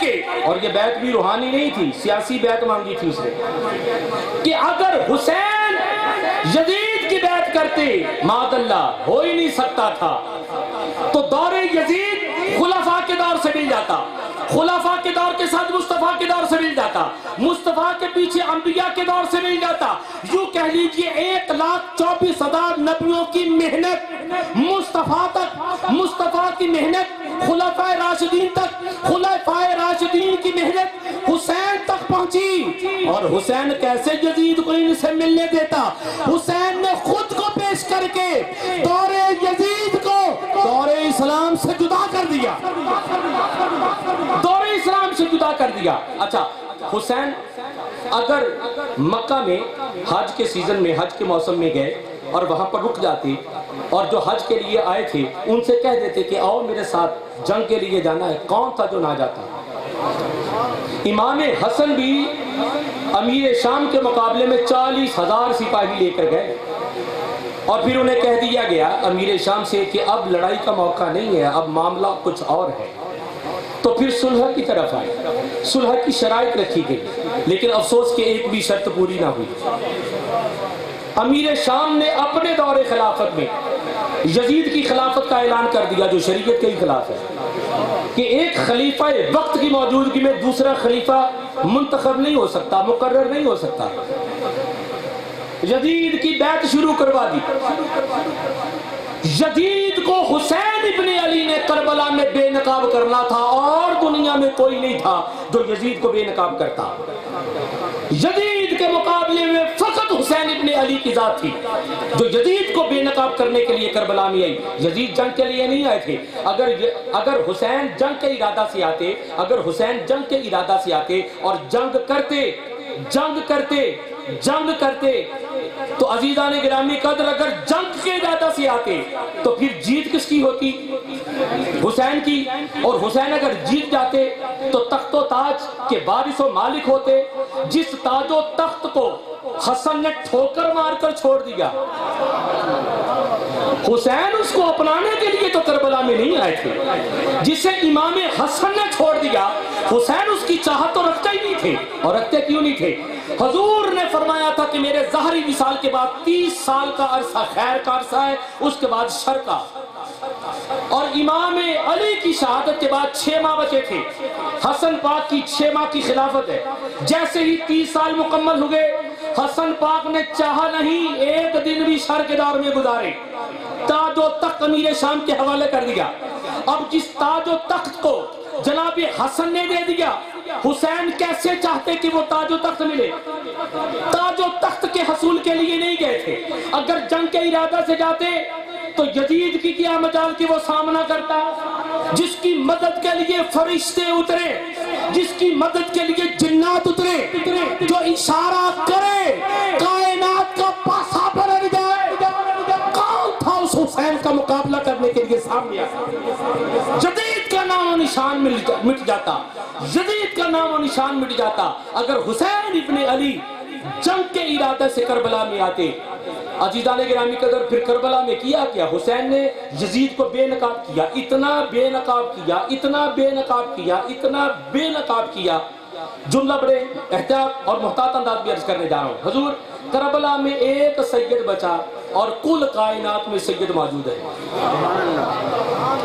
کے، اور یہ بیعت بھی روحانی نہیں تھی، سیاسی بیعت مانگی تھی اس نے، کہ اگر حسین یزید کی بیعت کرتے، معاذ اللہ ہو ہی نہیں سکتا تھا، تو دور یزید خلفاء کے دور سے مل جاتا، خلفاء کے دور کے ساتھ مصطفیٰ کے دور سے مل جاتا، مصطفیٰ کے پیچھے انبیاء کے دور سے مل جاتا، یوں کہہ لیجئے 1,24,000 نبیوں کی محنت مصطفیٰ تک، مصطفیٰ کی محنت خلفاء راشدین تک، خلفاء راشدین کی محنت حسین تک پہنچی، اور حسین کیسے یزید کو ان سے ملنے دیتا؟ حسین نے خود کو پیش کر کے دور یزید کو دور اسلام سے جدا کر دیا، دور اسلام سے جدا کر دیا۔ اچھا، حسین اگر مکہ میں حج کے سیزن میں، حج کے موسم میں گئے اور وہاں پر رک جاتے، اور جو حج کے لیے آئے تھے ان سے کہہ دیتے کہ آؤ میرے ساتھ جنگ کے لیے جانا ہے، کون تھا جو نہ جاتا؟ امام حسن بھی امیر شام کے مقابلے میں 40,000 سپاہی لے کر گئے، اور پھر انہیں کہہ دیا گیا امیر شام سے کہ اب لڑائی کا موقع نہیں ہے، اب معاملہ کچھ اور ہے، تو پھر صلح کی طرف آئے، صلح کی شرائط رکھی گئی، لیکن افسوس کہ ایک بھی شرط پوری نہ ہوئی۔ امیر شام نے اپنے دور خلافت میں یزید کی خلافت کا اعلان کر دیا، جو شریعت کے خلاف ہے، کہ ایک خلیفہ وقت کی موجودگی میں دوسرا خلیفہ منتخب نہیں ہو سکتا، مقرر نہیں ہو سکتا۔ یزید کی بیعت شروع کروا دی۔ یزید کو حسین ابن علی نے کربلا میں بے نقاب کرنا تھا، اور دنیا میں کوئی نہیں تھا جو یزید کو بے نقاب کرتا۔ یزید کے مقابلے میں فقط حسین ابن علی کی ذات تھی جو یزید کو بے نقاب کرنے کے لیے کربلا میں آئی۔ یزید جنگ کے لیے نہیں آئے تھے۔ اگر حسین جنگ کے ارادہ سے آتے، اگر حسین جنگ کے ارادہ سے آتے اور جنگ کرتے تو عزیزان گرامی قدر، اگر جنگ کے ارادہ سے آتے تو پھر جیت کس کی ہوتی؟ حسین کی، اور حسین اگر جیت جاتے تو تخت و تاج کے وارث و مالک ہوتے۔ جس تاج و تخت کو حسن نے ٹھوکر مار کر چھوڑ دیا، حسین اس کو اپنانے کے لیے تو کربلا میں نہیں آئے تھے۔ جسے امام حسن نے چھوڑ دیا، حسین اس کی چاہت تو رکھتے ہی نہیں تھے، اور رکھتے کیوں نہیں تھے؟ حضور نے فرمایا تھا کہ میرے ظاہری وصال کے بعد 30 سال کا عرصہ خیر کا عرصہ ہے، اس کے بعد شر کا، اور امام علی کی شہادت کے بعد 6 ماہ بچے تھے۔ حسن پاک کی 6 ماہ کی خلافت ہے۔ جیسے ہی 30 سال مکمل ہوئے، حسن پاک نے چاہا نہیں ایک دن بھی شر کے دور میں گزارے، تاج و تخت امیر شام کے حوالے کر دیا۔ اب جس تاج و تخت کو جناب حسن نے دے دیا، حسین کیسے چاہتے کہ وہ تاج و تخت ملے؟ تاج و تخت کے حصول کے لیے نہیں گئے تھے۔ اگر جنگ کے ارادہ سے جاتے تو یزید کی کیا مجال کہ وہ سامنا کرتا، جس کی مدد کے لیے فرشتے اترے، جس کی مدد کے لیے جنات اترے، جو اشارہ کرے کائنات کا پاسا پلٹ جائے، کون تھا اس حسین کا مقابلہ کرنے کے لیے سامنے آیا؟ یزید کا نام و نشان مٹ جاتا، یزید کا نام و نشان مٹ جاتا اگر حسین ابن علی جنگ کے ارادے سے کربلا میں آتے۔ عزیزان گرامی قدر، پھر کربلا میں کیا کیا؟ حسین نے یزید کو بے نقاب کیا، اتنا بے نقاب کیا، اتنا بے نقاب کیا، اتنا بے نقاب کیا۔ جملہ بڑے احتیاط اور محتاط انداز بھی عرض کرنے جا رہا ہوں۔ حضور، کربلا میں ایک سید بچا اور کل کائنات میں سید موجود ہے۔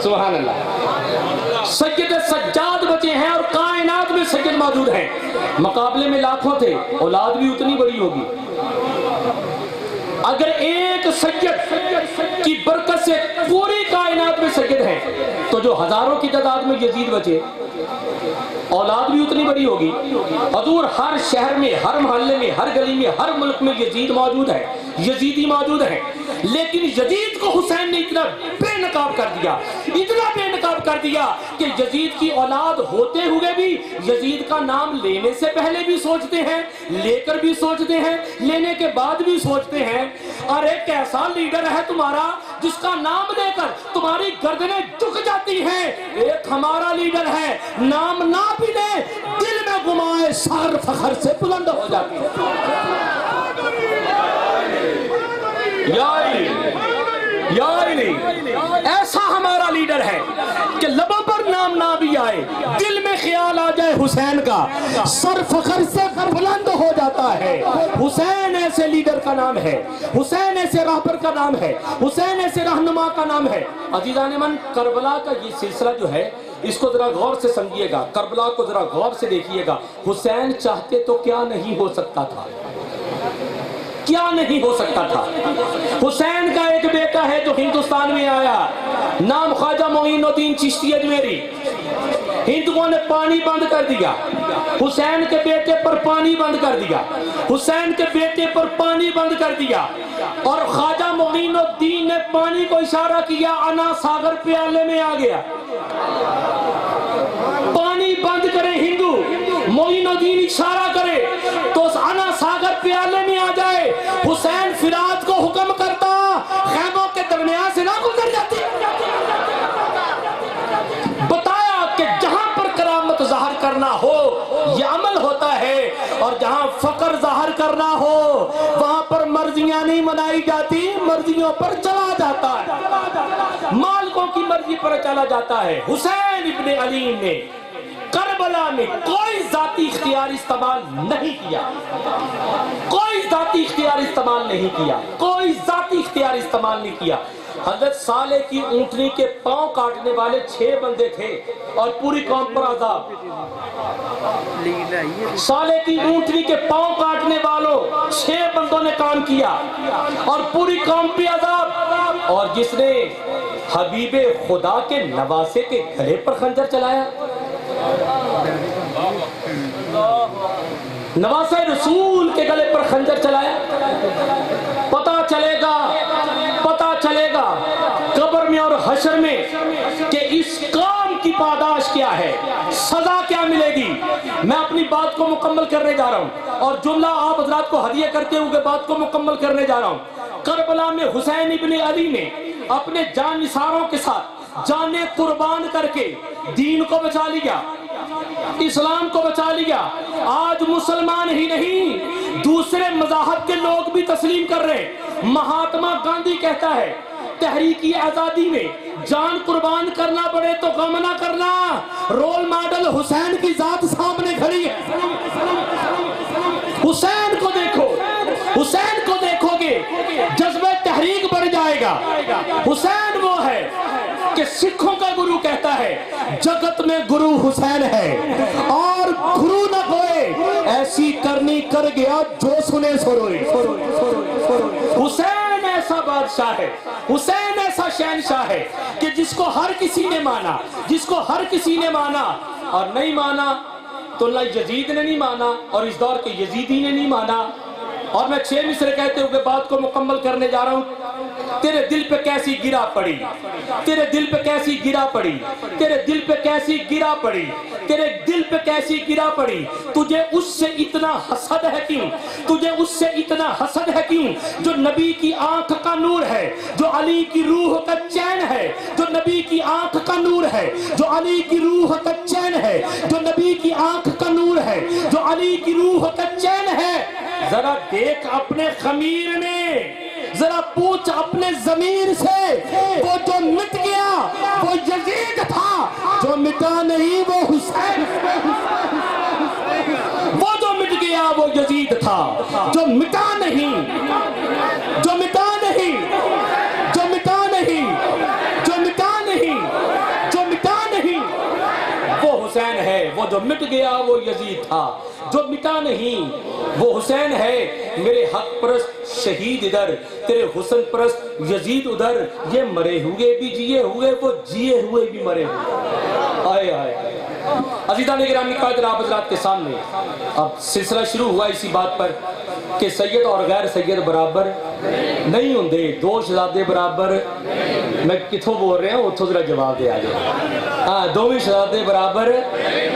سبحان اللہ۔ سید سجاد بچے ہیں اور کائنات میں سید موجود ہیں۔ مقابلے میں لاکھوں تھے، اولاد بھی اتنی بڑی ہوگی۔ اگر ایک سید کی برکت سے پوری کائنات میں سید ہیں تو جو ہزاروں کی تعداد میں یزید بچے، اولاد بھی اتنی بڑی ہوگی۔ حضور، ہر شہر میں، ہر محلے میں، ہر گلی میں، ہر ملک میں یزید موجود ہے، یزیدی موجود ہے، لیکن یزید کو حسین نے اتنا بے نقاب کر دیا، اتنا بے نقاب کر دیا کہ یزید کی اولاد ہوتے ہوئے بھی یزید کا نام لینے سے پہلے بھی سوچتے ہیں، لے کر بھی سوچتے ہیں، لینے کے بعد بھی سوچتے ہیں، ارے کیسا لیڈر ہے تمہارا جس کا نام لے کر تمہاری گردنیں جھک جاتی ہیں۔ ایک ہمارا لیڈر ہے، نام نہ بھی لے، دل میں گمائے سر فخر سے بلند ہو جاتی ہے۔ یا علی، ایسا ہمارا لیڈر ہے کہ لبوں پر نام نہ بھی آئے، دل میں خیال آ جائے حسین کا سر فخر سے بلند ہو جاتا ہے۔ حسین ایسے لیڈر کا نام ہے، حسین ایسے راہبر کا نام ہے، حسین ایسے رہنما کا نام ہے۔ عزیزان من، کربلا کا یہ سلسلہ جو ہے اس کو ذرا غور سے سمجھیے گا، کربلا کو ذرا غور سے دیکھیے گا۔ حسین چاہتے تو کیا نہیں ہو سکتا تھا، کیا نہیں ہو سکتا تھا۔ حسین کا ایک بیٹا ہے جو ہندوستان میں آیا، نام خواجہ معین الدین چشتی اجمیری۔ ہندوؤں نے پانی بند کر دیا، حسین کے بیٹے پر پانی بند کر دیا، حسین کے بیٹے پر پانی بند کر دیا، اور خواجہ معین الدین نے پانی کو اشارہ کیا، انا ساگر پیالے میں آ گیا۔ پانی بند کرے ہندو، معین الدین اشارہ کرے تو اس انا ساگر پیالے میں آ جائے۔ حسین فرات کو حکم کرتا، خیموں کے درمیان سے نہ گزر جاتی۔ بتایا کہ جہاں پر کرامت ظاہر کرنا ہو یہ عمل ہوتا ہے، اور جہاں فقر ظاہر کرنا ہو وہاں پر مرضیاں نہیں منائی جاتی، مرضیوں پر چلا جاتا ہے، مالکوں کی مرضی پر چلا جاتا ہے۔ حسین ابن علی نے کربلا میں کوئی ذاتی اختیار استعمال نہیں کیا، کوئی ذاتی اختیار استعمال نہیں کیا، کوئی ذاتی اختیار استعمال نہیں کیا۔ حضرت صالح کی اونٹنی کے پاؤں کاٹنے والے 6 بندے تھے اور پوری قوم پر عذاب۔ صالح کی اونٹنی کے پاؤں کاٹنے والوں 6 بندوں نے کام کیا اور پوری قوم پہ عذاب۔ اور جس نے حبیب خدا کے نواسے کے گلے پر خنجر چلایا، نواسے رسول کے گلے پر خنجر چلایا، پتہ چلے گا قبر میں اور حشر میں کہ اس کام کی پاداش کیا ہے، سزا کیا ملے گی۔ میں اپنی بات کو مکمل کرنے جا رہا ہوں اور جملہ آپ حضرات کو ہدیہ کرتے ہوئے بات کو مکمل کرنے جا رہا ہوں۔ کربلا میں حسین ابن علی نے اپنے جان نثاروں کے ساتھ جانیں قربان کر کے دین کو بچا لیا، اسلام کو بچا لیا۔ آج مسلمان ہی نہیں دوسرے مذاہب کے لوگ بھی تسلیم کر رہے ہیں۔ مہاتما گاندھی کہتا ہے تحریکی آزادی میں جان قربان کرنا پڑے تو غم نہ کرنا، رول ماڈل حسین کی ذات سامنے کھڑی ہے۔ حسین کو دیکھو، حسین کو دیکھو گے جذبہ تحریک بڑھ جائے گا۔ حسین وہ ہے کہ سکھوں کا گرو کہتا ہے جگت میں گرو حسین ہے، اور گرو نہ کوئے ایسی کرنی کر گیا جو سنے سو روئے۔ حسین ایسا بادشاہ ہے، حسین ایسا شہنشاہ ہے کہ جس کو ہر کسی نے مانا، جس کو ہر کسی نے مانا، اور نہیں مانا تو نہ یزید نے نہیں مانا اور اس دور کے یزیدی نے نہیں مانا۔ اور میں 6 مصرے کہتے ہوئے بات کو مکمل کرنے جا رہا ہوں۔ تیرے دل پہ کیسی گرا پڑی، تیرے دل پہ کیسی گرا پڑی، تیرے دل پہ کیسی گرا پڑی، تیرے دل پہ کیسی گرا پڑی۔ تجھے اس سے اتنا حسد ہے کیوں، تجھے اس سے اتنا حسد ہے کیوں جو نبی کی آنکھ کا نور ہے، جو علی کی روح کا چین ہے، جو نبی کی آنکھ کا نور ہے، جو علی کی روح کا چین ہے، جو نبی کی آنکھ کا نور ہے، جو علی کی روح کا چین ہے۔ ذرا دیکھ اپنے خمیر میں، ذرا پوچھ اپنے ضمیر سے، وہ جو مٹ گیا وہ یزید تھا، جو مٹا نہیں وہ حسین، وہ جو مٹ گیا وہ یزید تھا، جو مٹا نہیں، جو مٹا نہیں، جو مٹا نہیں، جو مٹا نہیں، جو مٹا نہیں، وہ حسین ہے۔ وہ جو مٹ گیا وہ یزید تھا، جو مٹا نہیں وہ حسین ہے۔ میرے حق پرست شہید ادھر، تیرے حسن پرست یزید ادھر، یہ مرے ہوئے بھی جیے ہوئے، وہ جیے ہوئے بھی مرے ہوئے۔ آئے آئے عزیزان گرامی، قائد آپ حضرات کے سامنے اب سلسلہ شروع ہوا اسی بات پر کہ سید اور غیر سید برابر نہیں ہوں دے، دو شہزادے برابر، میں کتھوں بول رہے ہیں اتھوں ذرا جواب دے آجے، دوویں شہزادے برابر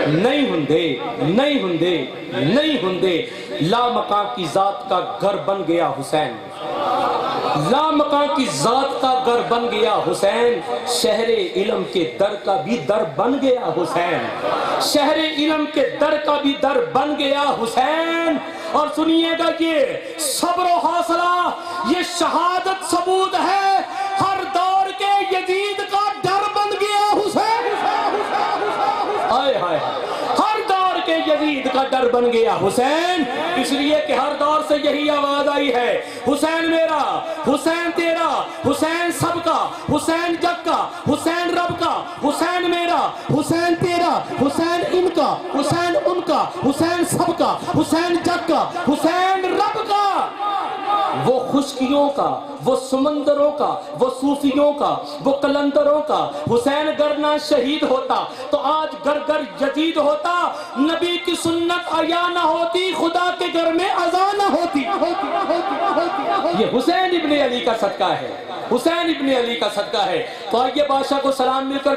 نہیں ہوں دے، نہیں ہوں دے، نہیں ہوں دے۔ لا مکان کی ذات کا گھر بن گیا حسین، لا مکان کی ذات کا گھر بن گیا حسین، شہر علم کے در کا بھی در بن گیا حسین، شہر علم کے در کا بھی در بن گیا حسین۔ اور سنیے گا یہ صبر و حوصلہ، یہ شہادت ثبوت ہے، ہر دور کے یزید کا ڈر بن گیا حسین، آئے ہائے، ہر دور یزید کا ڈر بن گیا حسین، اس لیے کہ ہر دور سے یہی آواز آئی ہے، حسین میرا، حسین تیرا، حسین سب کا، حسین جگ کا، حسین رب کا، حسین میرا، حسین تیرا، حسین ان کا، حسین ان کا، حسین سب کا، حسین جگ کا، حسین رب کا۔ وہ خشکیوں کا، وہ سمندروں کا، وہ صوفیوں کا، وہ قلندروں کا حسین گر نہ شہید ہوتا تو آج گر گر یزید ہوتا، نبی کی سنت عیا نہ ہوتی، خدا کے گھر میں اذان نہ ہوتی۔ یہ حسین ابن علی کا صدقہ ہے، حسین ابن علی کا صدقہ ہے۔ تو آئیے بادشاہ کو سلام مل کر